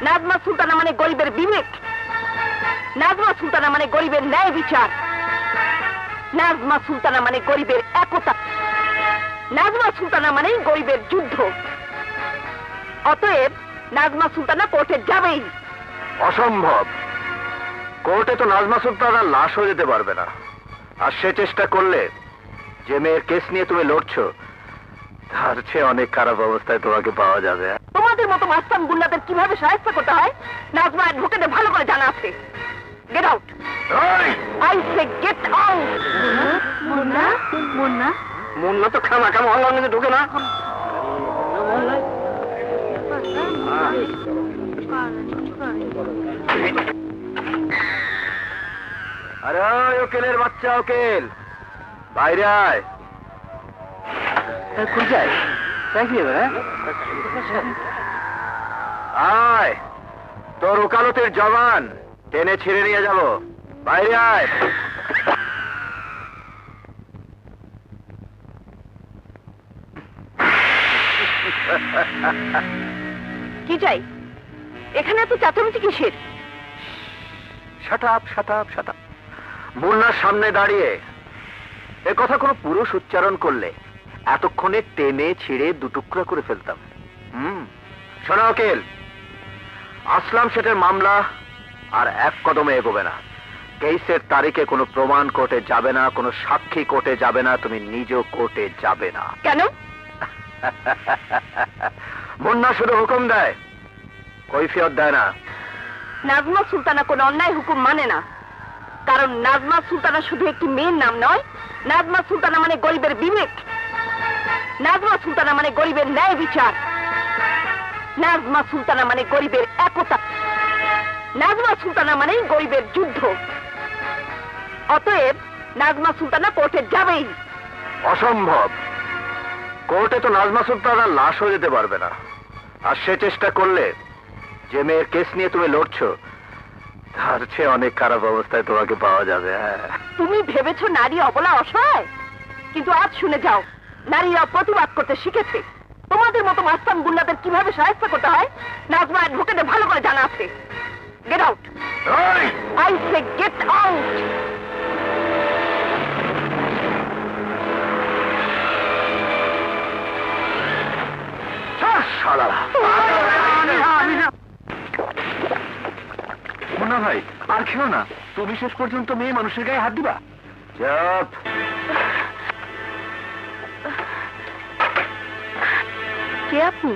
নাজমা সুলতানা মানে গরিবের বিবেক, নাজমা সুলতানা মানে গরিবের ন্যায় বিচার, নাজমা সুলতানা মানে গরিবের একতা, নাজমা সুলতানা মানেই গরিবের যুদ্ধ। অতএব নাজমা সুলতানা কোর্টে যাবেই। অসম্ভব। কোর্টে তো নাজমা সুলতানা লাশ হয়ে যেতে পারবে না। আর সে চেষ্টা করলে যে মেয়ের কেস নিয়ে তুমি লড়ছো তার চেয়ে অনেক খারাপ অবস্থায় তোমাকে পাওয়া যাবে। তোমাদের মতো মাস্তান গুন্ডাদের কিভাবে সাহায্য করতে হয় নাজমা অ্যাডভোকেটে ভালো করে জানা আছে। Get out, I say get out. Munna, Munna, Munna তো খামাখা মহল্লার মধ্যে ঢুকে না। আরে ওই উকিলের বাচ্চা, উকিল বাইরে আয়। কোথায় আয়, তোর ওকালতের জবান টেনে ছিঁড়ে নিয়ে যাব। বাইরে আয়। কি চাই? এখানে এত চাচামেচি কিসের? Shut up, shut up, shut up. মুন্নার সামনে দাঁড়িয়ে এ কথা কোনো পুরুষ উচ্চারণ করলে এতক্ষণে টেনে ছিঁড়ে দুটুকরা করে ফেলতাম। শোনো উকিল, আসলাম শেঠের মামলা আর এক কদমে এগোবে না। কেসের তারিখে কোনো প্রমাণ কোর্টে যাবে না, কোনো সাক্ষী কোর্টে যাবে না, তুমি নিজেও কোর্টে যাবে না। কেন? মুন্না শুধু হুকুম দেয়, কৈফিয়ত দেয় না। নাজমা সুলতানা কোনো অন্যায় হুকুম মানে না, কারণ নাজমা সুলতানা শুধু একটি মেয়ের নাম নয়। নাজমা সুলতানা মানে গরিবের বিবেক, নাজমা সুলতানা মানে গরিবের ন্যায় বিচার, নাজমা সুলতানা মানে গরিবের একতা, নাজমা সুলতানা মানেই গরিবের যুদ্ধ। অতএব নাজমা সুলতানা কোর্টে যাবেই। অসম্ভব। কোর্টে তো নাজমা সুলতানা লাশ হয়ে যেতে পারবে না। আর সে চেষ্টা করলে যে মেয়ের কেস নিয়ে তুমি লড়ছো তার চেয়ে অনেক খারাপ অবস্থায় তোমাকে পাওয়া যাবে। তুমি ভেবেছো নারী অবলা অসহায়, কিন্তু আজ শুনে যাও, নারীরা প্রতিবাদ করতে শিখেছে। তোমাদের মতো মাস্তান গুন্ডাদের কিভাবে সাহায্য করতে হয় নাজমা অ্যাডভোকেটে ভালো করে জানা আছে। Get out, I say get out. Munna ভাই, আর খেও না। তুমি শেষ পর্যন্ত মেয়ে মানুষের গায়ে হাত দিবা? চুপ। কে আপনি?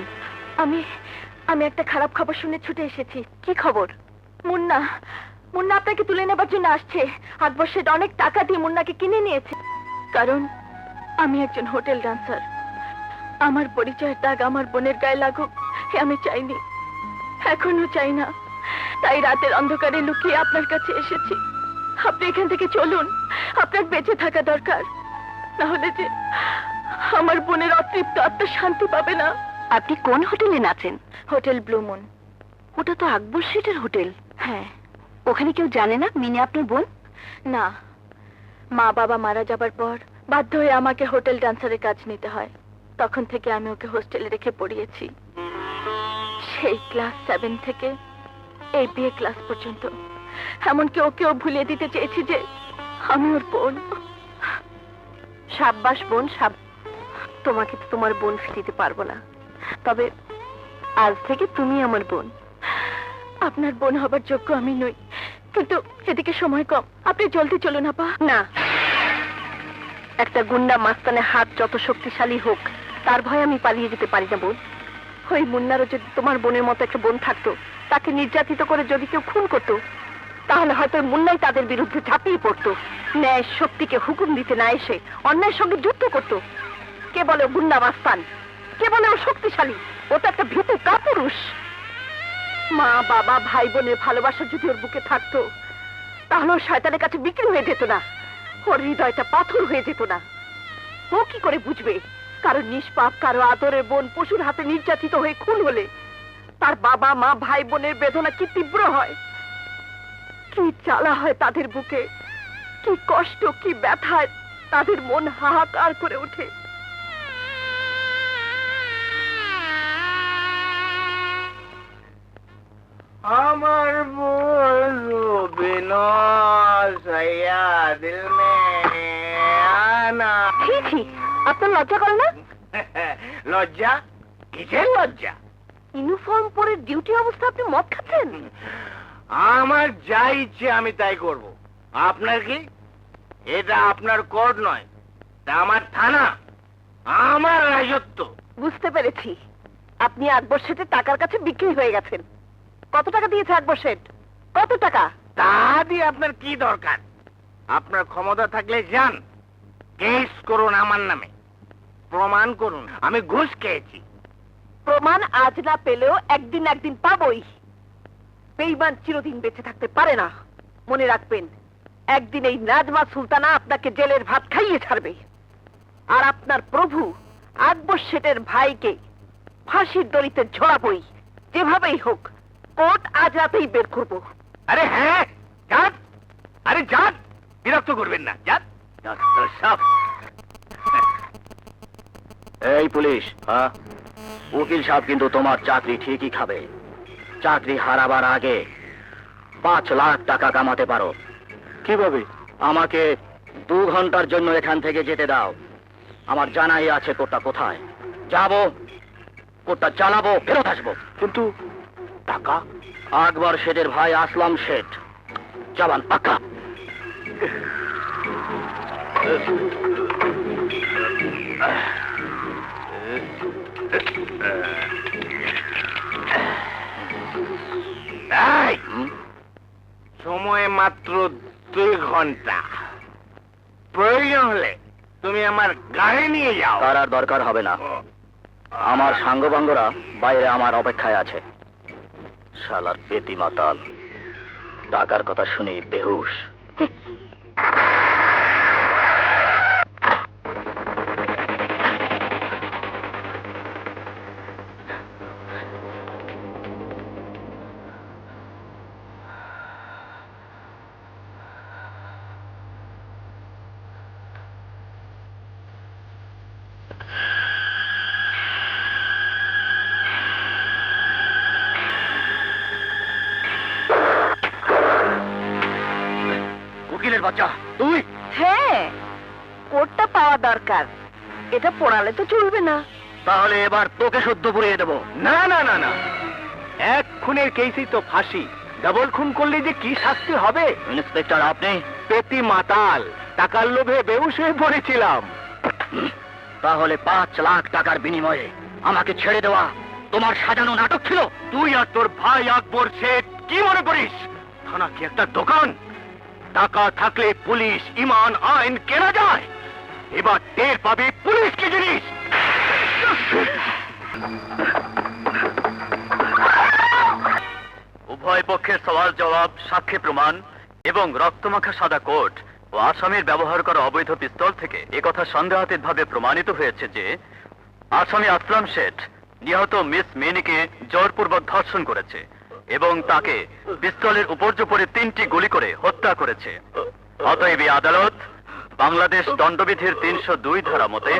আমি আমি একটা খারাপ খবর শুনে ছুটে এসেছি। কি খবর? মুন্না, মুন্না আপনাকে তুলে নেবার জন্য আসছে। আকবর শেঠ অনেক টাকা দিয়ে মুন্নাকে কিনে নিয়েছে। কারণ আমি একজন হোটেল ডান্সার। আমার পরিচয়ের দাগ আমার বোনের গায়ে লাগুক এ আমি চাইনি, এখনো চাই না। তাই রাতের অন্ধকারে লুকিয়ে আপনার কাছে এসেছি। আপনি এখান থেকে চলুন, আপনার বেঁচে থাকা দরকার, না হলে যে আমার বোনের অতৃপ্ত আত্মা শান্তি পাবে না। আপনি কোন হোটেলে নাচেন? Hotel blue moon. ওটা তো আকবর শেঠের হোটেল। হ্যাঁ। ওখানে কেউ জানে না মিনি আপনার বোন? না, মা বাবা মারা যাবার পর বাধ্য হয়ে আমাকে হোটেল ডান্সারের কাজ নিতে হয়। তখন থেকে আমি ওকে হোস্টেলে রেখে পড়িয়েছি, সেই ক্লাস 7 থেকে এই বিএ ক্লাস পর্যন্ত। এমনকি ওকেও ভুলিয়ে দিতে চেয়েছি যে আমি ওর বোন। সাব্বাস বোন, তোমাকে তো তোমার বোন ফিরিতে পারবো না, তবে আজ থেকে তুমি আমার বোন। আপনার বোন হবার যোগ্য আমি নই, কিন্তু এদিকে সময় কম। আপনি জলদি চলুন আপা। না, একটা গুন্ডা মাস্তানে হাত যত শক্তিশালী হোক তার ভয়ে আমি পালিয়ে যেতে পারি না বোন। ওই মুন্নারও যদি তোমার বোনের মতো একটা বোন থাকতো, তাকে নির্যাতিত করে যদি কেউ খুন করতো, তাহলে হয়তো মুন্নাই তাদের বিরুদ্ধে ঝাঁপিয়ে পড়তো। ন্যায় শক্তিকে হুকুম দিতে না এসে অন্যায়ের সঙ্গে যুদ্ধ করতো। কে বলে ও গুন্ডা মাস্তান, কে বলে ও শক্তিশালী? ও তো একটা ভীতু কাপুরুষ। মা বাবা ভাই বোনের ভালোবাসা যদি ওর বুকে থাকতো, তাহলে ও শয়তানের কাছে বিক্রি হয়ে যেত না, ওর হৃদয়টা পাথর হয়ে যেত না। ও কি করে বুঝবে কারো নিষ্পাপ, কারো আদরের বোন পশুর হাতে নির্যাতিত হয়ে খুন হলে তার বাবা মা ভাই বোনের বেদনা কি তীব্র হয়, কি জ্বালা হয় তাদের বুকে, কি কষ্ট, কি ব্যথায় তাদের মন হাহাকার করে ওঠে। আমার বন্ধু বিনয় সैया दिल में आना ছি ছি, আপনার লজ্জা করে না? লজ্জা? কিসের লজ্জা? ইউনিফর্ম পরে ডিউটি অবস্থা আপনি মদ খাচ্ছেন? আমার যা ইচ্ছে আমি তাই করব। আপনার কি? এটা আপনার কোর্ট নয়, এটা আমার থানা, আমার রাজত্ব। বুঝতে পেরেছি, আপনি আকবর শেঠের টাকার কাছে বিক্রি হয়ে গেছেন। কত টাকা দিয়েছে আকবর শেঠ? কত টাকা? তা দিয়ে আপনার কি দরকার? আপনার ক্ষমতা থাকলে যান, কেস করুন আমার নামে, প্রমাণ করুন আমি ঘুষ খেয়েছি। প্রমাণ আজ না পেলেও একদিন একদিন পাবই। বেঈমান চিরদিন বেঁচে থাকতে পারে না, মনে রাখবেন। একদিন এই নাজমা সুলতানা আপনাকে জেলের ভাত খাইয়ে ছাড়বে। আর আপনার প্রভু আকবর শেঠের ভাইকে ফাঁসির দড়িতে ঝোড়াবই, যেভাবেই হোক। কোর্ট আজ রাতেই বের করব। আরে হ্যাঁ, যান, আরে যান, বিরক্ত করবেন না, যান। সব এই পুলিশ, হ্যাঁ, উকিল সাহেব কিন্তু তোমার চাকরি ঠিকই খাবে। চাকরি হারাবার আগে 5 লাখ টাকা কামাতে পারো। কিভাবে? আমাকে 2 ঘন্টার জন্য এখান থেকে যেতে দাও। আমার জানাই আছে কোর্টটা কোথায়। যাব, কোর্টটা চালাবো, ফেরত আসবো। কিন্তু টাকা? আকবর শেঠের ভাই আসলাম শেঠ, জবান পাক্কা। এই, সময় মাত্র 2 ঘন্টা। প্রয়োজন হলে তুমি আমার গাড়ি নিয়ে যাও। তার আর দরকার হবে না, আমার সাঙ্গপাঙ্গরা বাইরে আমার অপেক্ষায় আছে। শালার পেতি মাতাল, টাকার কথা শুনি বেহুশ। উকিলের বাচ্চা তুই? হ্যাঁ, কোর্টটা পাওয়া দরকার। এটা পড়ালে তো চলবে না। তাহলে এবার তোকে শুদ্ধ পুড়িয়ে দেবো। না না না না, এক খুনের কেসই তো ফাঁসি, ডাবল খুন করলে যে কি শাস্তি হবে? ইন্সপেক্টর আপনি? পেতি মাতাল, টাকার লোভে বেহুশ হয়ে পড়েছিলাম। তাহলে 5 লাখ টাকার বিনিময়ে আমাকে ছেড়ে দেওয়া তোমার সাজানো নাটক ছিল? তুই আর তোর ভাই আকবর শেঠ কি মনে করিস থানা কি একটা দোকান? টাকা থাকলে পুলিশ, ইমান, আইন কেনা যায়। এবার টের পাবি পুলিশ কি জিনিস। উভয় পক্ষের সওয়াল জবাব, সাক্ষী প্রমাণ এবং রক্তমাখা সাদা কোট ও আসামির ব্যবহার করা অবৈধ পিস্তল থেকে একথা সন্দেহাতীতভাবে প্রমাণিত হয়েছে যে আসামি আসলাম শেঠ নিহত মিস মিনিকে জোরপূর্বক ধর্ষণ করেছে এবং তাকে পিস্তলের উপর্যুপরি 3টি গুলি করে হত্যা করেছে। অতএব এই আদালত বাংলাদেশ দণ্ডবিধির 302 ধারা মতে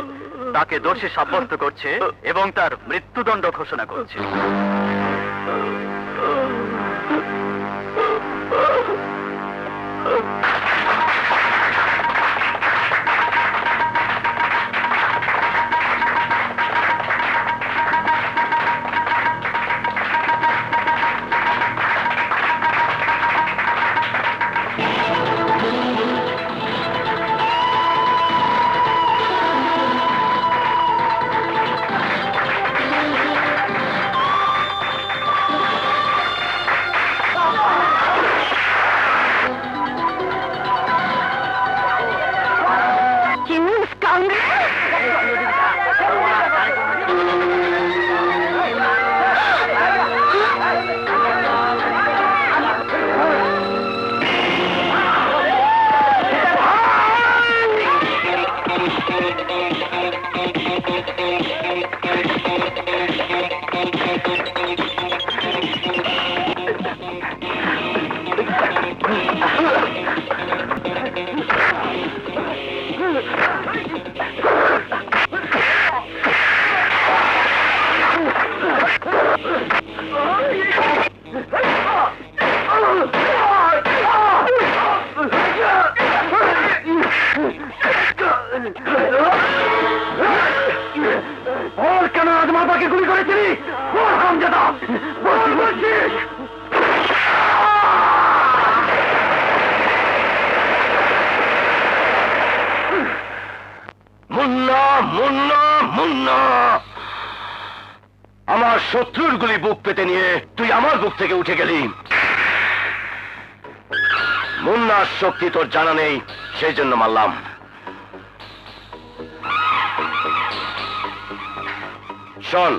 তাকে দোষী সাব্যস্ত করছে এবং তার মৃত্যুদণ্ড ঘোষণা করছে। বল হারামজাদা, বল বলছিস। মুন্না মুন্না মুন্না, আমার শত্রুর গুলি বুক পেতে নিয়ে তুই আমার বুক থেকে উঠে গেলি। মুন্নার শক্তি তোর জানা নেই, সেই জন্য মারলাম। শোন,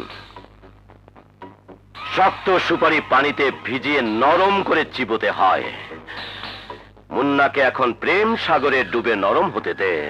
শক্ত সুপারি পানিতে ভিজিয়ে নরম করে চিবোতে হয়। মুন্নাকে এখন প্রেম সাগরে ডুবে নরম হতে দে।